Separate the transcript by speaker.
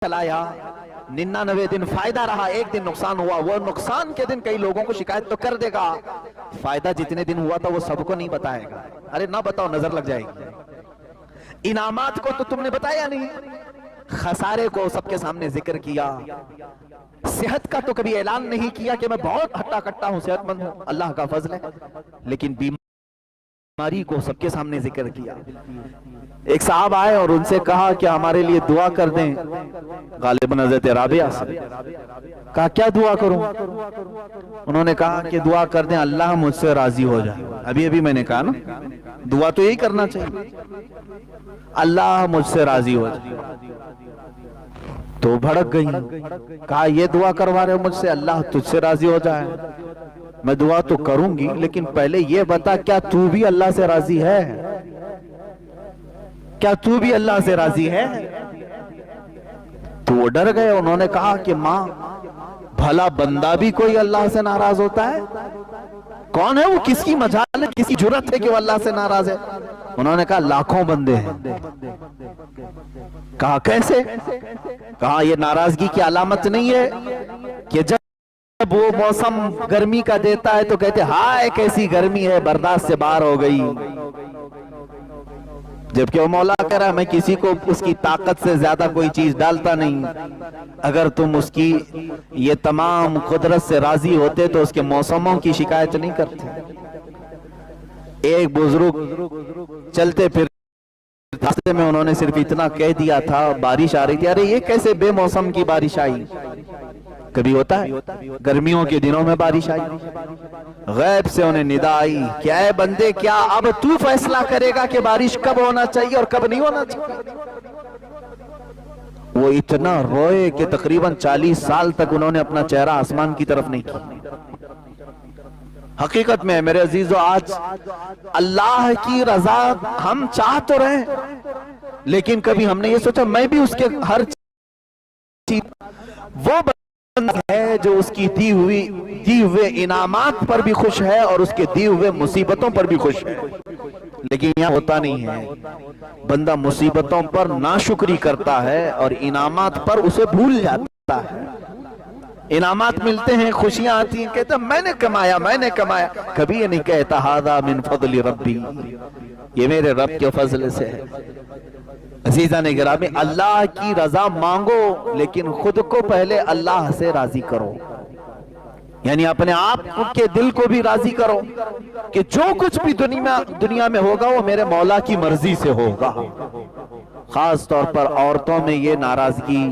Speaker 1: चलाया, 99 दिन फायदा रहा, एक दिन नुकसान हुआ, वो नुकसान के दिन कई लोगों को शिकायत तो कर देगा, फायदा जितने दिन हुआ था वो सबको नहीं बताएगा। अरे ना बताओ, नजर लग जाएगी। इनामात को तो तुमने बताया नहीं, खसारे को सबके सामने जिक्र किया, सेहत का तो कभी ऐलान नहीं किया कि मैं बहुत हट्टा कट्टा हूं, सेहतमंद हूं, अल्लाह का फजल है, लेकिन बीमारी को सबके सामने जिक्र किया। एक साहब आए और उनसे कहा कि हमारे लिए दुआ कर दें, गालिबन हज़रत राबिया से। कहा क्या दुआ करूं? उन्होंने कहा कि दुआ कर दें अल्लाह मुझसे राजी हो जाए। अभी अभी मैंने कहा ना, दुआ तो यही करना चाहिए, अल्लाह मुझसे राजी हो जाए। तो भड़क गई, कहा ये दुआ करवा रहे हो मुझसे, अल्लाह तुझसे राजी हो जाए? मैं दुआ तो करूंगी, लेकिन पहले ये बता क्या तू भी अल्लाह से राजी है? क्या तू भी अल्लाह से राजी है? तो वो डर गए। उन्होंने कहा कि मां, भला बंदा भी कोई अल्लाह से नाराज होता है? कौन है वो, किसकी मजाल है, किसकी जुर्रत है कि वो अल्लाह से नाराज है? उन्होंने कहा लाखों बंदे हैं। कहा कैसे? कहा ये नाराजगी की अलामत नहीं है कि जब वो मौसम गर्मी का देता है तो कहते हाय कैसी गर्मी है, बर्दाश्त से बाहर हो गई, जबकि वो मौला कह रहा है मैं किसी को उसकी ताकत से ज्यादा कोई चीज डालता नहीं। अगर तुम उसकी ये तमाम कुदरत से राजी होते तो उसके मौसमों की शिकायत नहीं करते। एक बुजुर्ग चलते फिर रास्ते में उन्होंने सिर्फ इतना कह दिया था, बारिश आ रही थी, अरे ये कैसे बेमौसम की बारिश आई? कभी होता है गर्मियों के दिनों में बारिश आई। गैब से उन्हें निदा आई, क्या है बंदे, क्या अब तू फैसला करेगा कि बारिश कब होना चाहिए और कब नहीं होना चाहिए? वो इतना रोए कि तकरीबन 40 साल तक उन्होंने अपना चेहरा आसमान की तरफ नहीं किया। हकीकत में मेरे अजीजों, आज अल्लाह की रजा हम चाह तो रहे, लेकिन कभी हमने ये सोचा मैं भी उसके हर चीज, वो बंदा है जो उसकी दी हुए इनामात पर भी खुश है और उसके दिए हुए मुसीबतों पर भी खुश है। लेकिन यहाँ होता नहीं है, बंदा मुसीबतों पर नाशुक्री करता है और इनामात पर उसे भूल जाता है। इनामात मिलते हैं, खुशियां आती हैं, कहता मैंने कमाया, मैंने कमाया, कभी ये नहीं कहता हादा मिन फज़ली रब्बी, ये मेरे रब के फजल से है। अजीजा ने गिरामी, अल्लाह की रजा मांगो, लेकिन खुद को पहले अल्लाह से राजी करो, यानी अपने आप के दिल को भी राजी करो कि जो कुछ भी दुनिया में होगा वो मेरे मौला की मर्जी से होगा। खास तौर पर औरतों में ये नाराजगी